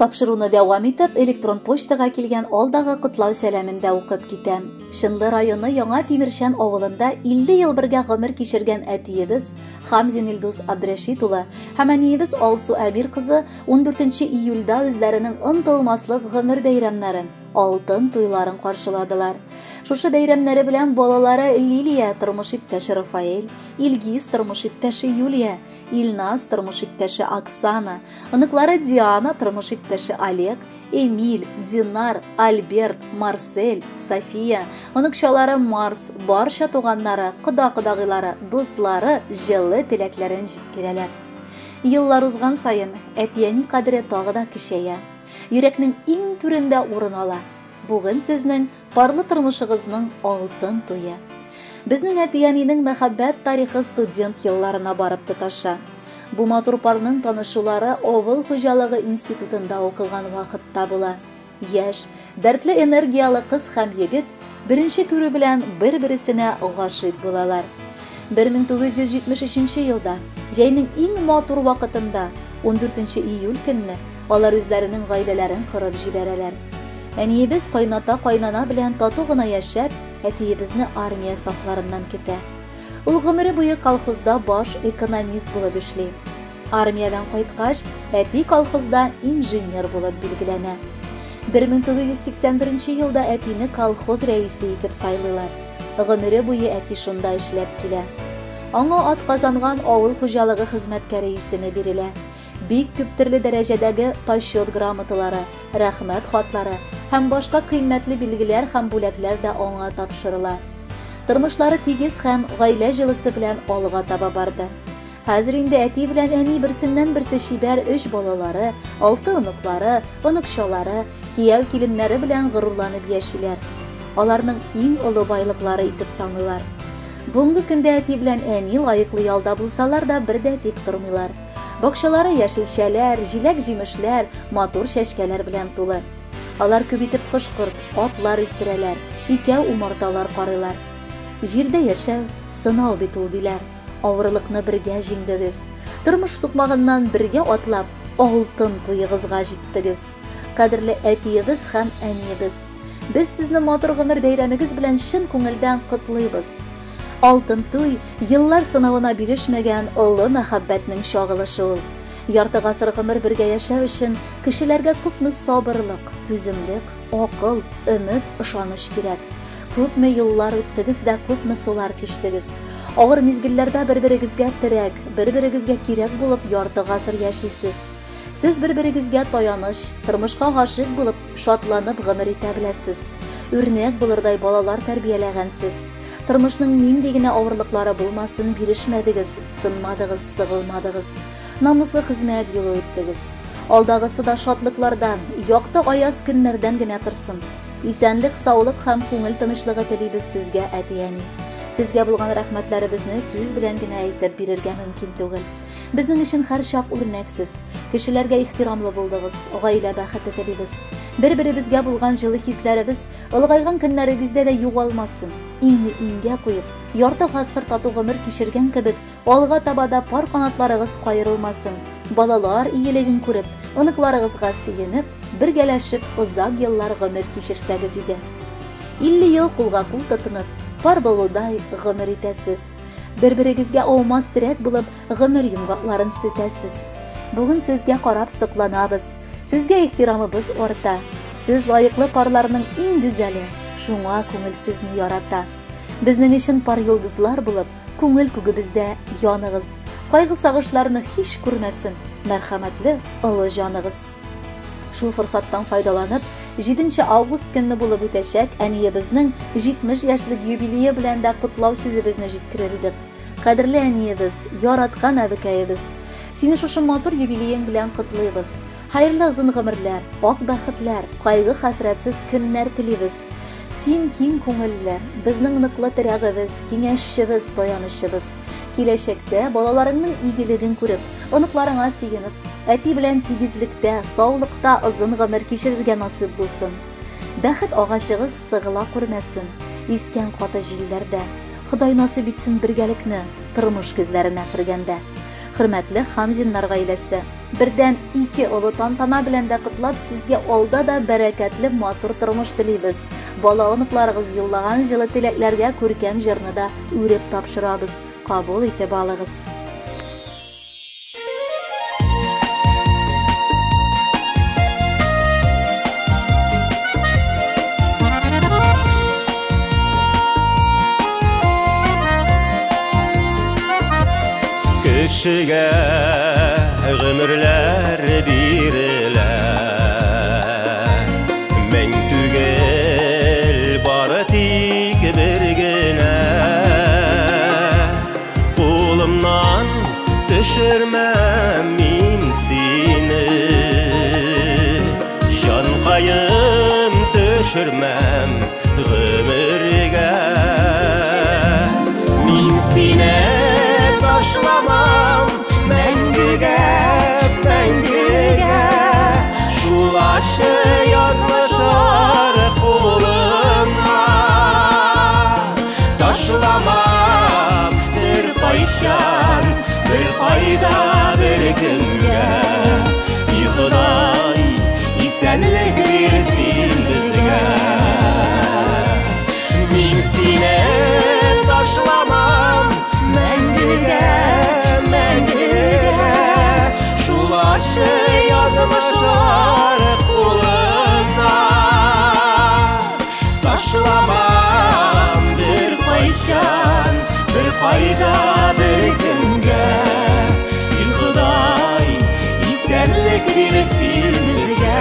Тапшыруны дәвам итеп, электрон почтага килгән алдагы котлау сәламен дә укып китәм. Шынлы районы Яңа Тимершән авылында 50 ел бергә гомер кичергән әтиебез Хамзин Илдус Абдрашид улы һәм әниебез Алсу Әмир кызы 14 июльдә үзләренең онытылмаслык гомер бәйрәмнәрен, алтын туйларын каршыладылар. Шушы бәйрәмнәре белән балалары Лилия, тормыш иптәше Рафаэль, Илгиз, тормыш иптәше Юлия, Илназ, тормыш иптәше Оксана, оныклары Диана, тормыш иптәше Олег, Эмиль, Динар, Альберт, Марсель, София, оныкчалары Марс, барча туганнары, кода-кодагыйлары, дуслары җылы теләкләрен җиткерәләр. Еллар узган саен әтияни кадере тагы да кичәя. Йөрәкнең иң түрендә урын ала. Бүген сезнең парлы тормышыгызның алтын туе. Безнең әтиянинең мәхәббәт тарихы студент елларына барып тоташа. Бу матур парның танышулары Авыл хуҗалыгы институтында укыган вакытта була. Яшь, дәртле энергиялы кыз һәм егет беренче күрү белән бер-берсенә гашыйк булалар. 1973 елда, җәйнең иң матур вакытында, 14 июль көнне, алар үзләренең гаиләләрен кырып җибәрәләр. Әниебез кайната-кайнана белән тату гына яшәп, әтиебезне армия сафларыннан китә. Ул гомере буе колхозда баш экономист булып эшли. Армиядан кайткач, әти колхозда инженер булып билгеләнә. 1981 елда әтине колхоз рәисе итеп сайлыйлар. Гомере буе әти шунда эшләп килә. Аңа атказанган авыл хуҗалыгы хезмәткәре исеме бирелә. Бик күп төрле дәрәҗәдәге ташёт грамоталары, рәхмәт хатлары һәм башка кыйммәтле билгеләр һәм бүләкләр дә аңа тапшырыла. Тормышлары тигез һәм гаилә җылысы белән алга таба барды. Хәзер инде әти белән әни берсеннән-берсе шибәр 3 балалары, 6 оныклары, оныкчалары, кияү киленнәре белән горурланып яшиләр. Аларның иң олы байлыклары итеп саныйлар. Бүгенге көндә әти белән әни лаеклы ялда булсалар да бер дә тик тормыйлар. Бакчалары яшелчәләр, җиләк-җимешләр, матур чәчкәләр белән тулы. Алар күп итеп кош-корт, атлар үстерәләр, икәү умарталар карыйлар. Җирдә яшәү сынау бит ул диләр. Авырлыкны бергә җиңдегез. Тормыш сукмагыннан бергә атлап, алтын туегызга җиттегез. Кадерле әтиегез һәм әниегез, без сезне матур гомер бәйрәмегез белән чын күңелдән котлыйбыз. Алтын туй еллар сынавына бирешмәгән олы мәхәббәтнең чагылышы ул. Ярты гасыр гомер бергә яшәү өчен кешеләргә күпме сабырлык, түземлек, акыл, өмет, ышаныч кирәк. Күпме еллар үттегез дә күпме сулар кичтегез. Авыр мизгелләрдә бер-берегезгә терәк, бер-берегезгә кирәк булып ярты гасыр яшисез. Сез бер-берегезгә таяныч, тормышка гашыйк булып, шатланып гомер итә беләсез. Үрнәк булырдай балалар тәрбияләгәнсез. Тормышның нинди генә авырлыклары булмасын, бирешмәдегез, сынмадыгыз, сыгылмадыгыз. Намуслы хезмәт юлы үттегез. Алдагысы да шатлыклардан, якты аяз көннәрдән генә торсын. Исәнлек, саулык һәм күңел тынычлыгы телибез сезгә, әти-әни. Сезгә булган рәхмәтләребезне сүз белән генә әйтеп бирергә мөмкин түгел. Безнең өчен һәр чак үрнәксез. Кешеләргә ихтирамлы булдыгыз, гаилә бәхете телибез. Бер-беребезгә булган җылы хисләребез ылгайган көннәребездә дә югалмасын. Иңне иңгә куеп, ярты гасыр тату гомер кичергән кебек, алга табада пар канатларыгыз кайрылмасын. Балалар игелеген күреп, оныкларыгызга сөенеп, бергәләшеп озак еллар гомер кичерсәгез иде. 50 ел кулга-кул тотынып, пар булудай гомер итәсез. Бер-берегезгә аумас терәк булып, гомер йомгакларын сүтәсез. Бүген сезгә карап сокланабыз. Сезгә ихтирамыбыз арта. Сез лаеклы парларның иң гүзәле, шуңа күңел сезне ярата. Безнең өчен пар йолдызлар булып, күңел күгебездә яныгыз. Кайгы сагышларны һич күрмәсен, мәрхәмәтле олы җаныгыз. Шул форсаттан файдаланып, 7 август көнне булып үтәчәк әниебезнең 70 яшьлек юбилее белән дә котлау сүзебезне җиткерер идек. Кадерле әниебез, яраткан әбекәебез, сине шушы матур юбилеең белән котлыйбыз. Хәерле озын гомерләр, ак бәхетләр, кайгы хәсрәтсез көннәр телибез. Син киң күңелле, безнең ныклы терәгебез, киңәшчебез, таянышыбыз. Киләчәктә балаларыңның игелеген күреп, оныкларыңа сөенеп, әти белән тигезлектә, саулыкта озын гомер кичерергә насыйп булсын. Бәхет агачыгыз сыгыла күрмәсен, искән каты җилләрдә. Ходай насыйп итсен бергәлекне, тормыш күзләренә кергәндә. Хөрмәтле Хамзиннар гаиләсе, Birden 2 улы тантана белән дә котлап, сезгә алда да бәрәкәтле матур тормыш телибез. Балавыныкларыгыз юллаган җылы теләкләргә күркәм җырны да үреп тапшырабыз. Кабул итеп алыгыз. Кешегә гомерләр бирелә, мең түгел, бары тик бер генә. Кулымнан төшермәм мин сине, җанкаем төшермәм гомергә. Мин сине ташламам мәңгегә, мәңгегә. Шул ачы язмышлар кулыма ташламам бер кайчан, бер кайда, бер кемгә. И Ходай, исәнлек бирсен безгә. Мин сине ташламам мәңгегә, мәңгегә. Шул ачы язмышлар кулына ташламам бер кайчан, бер кайда, бер кемгә. И Ходай, исәнлек бирсен безгә.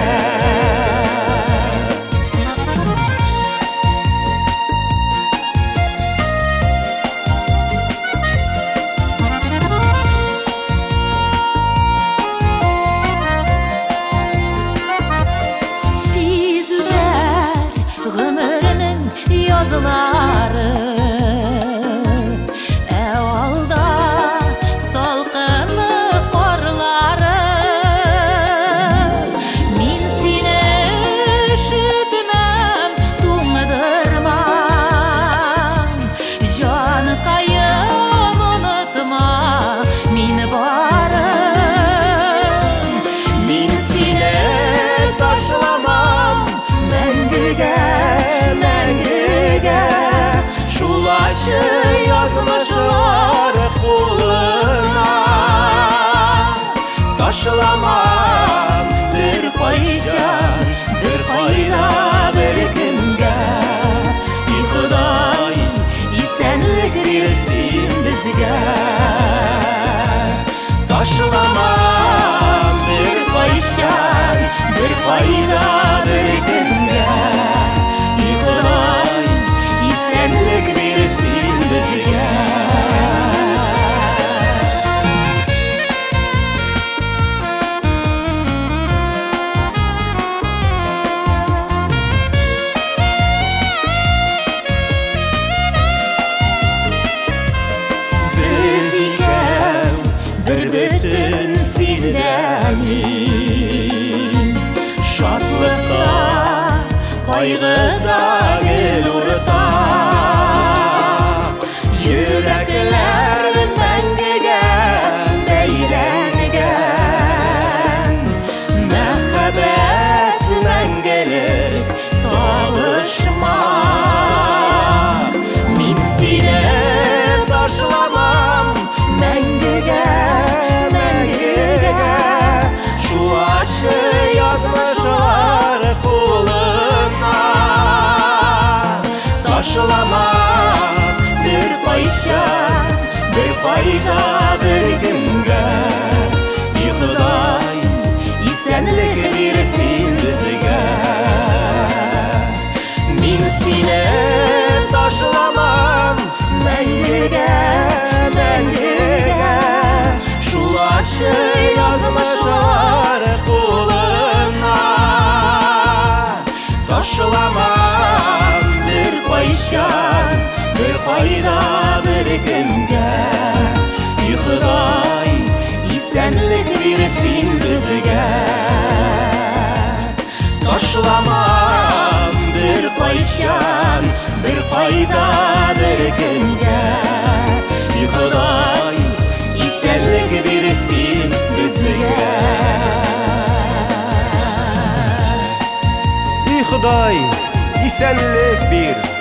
Yazıları alda salqını qorları. Min seni üşütmem, tuğdırmam. Canıqayım unutma min barım. Min seni taşlamam мәңгегә, мәңгегә. Шул ачы язмышлар кулына ташламам бер кайчан, бер кайда, бер кемгә. И Ходай, исәнлек бирсен безгә. Ташламам бер кайчан, бер кайда, бер кемгә. И Ходай, исәнлек бирсен безгә. Без икәү бер бөтен синдә мин, шатлыкта, кайгыда гел урта. Йөрәкләр мәңгегә бәйләнгән, мәхәббәт мәңгелек табышмак. Мин сине ташламам мәңгегә, мәңгегә. Шул ачы язмышлар кулына ташламам бер кайчан, бер кайда, бер кемгә. И Ходай, исәнлек бирсен безгә. Мин сине ташламам мәңгегә, мәңгегә. Шул ачы язмышлар кулына ташламам бер кайчан, бер кайда, бер кемгә. И Ходай, исәнлек бирсен безгә. Ташламам бер кайчан, бер кайда, бер кемгә. И Ходай, исәнлек бирсен безгә. Ходай исәнлек бир.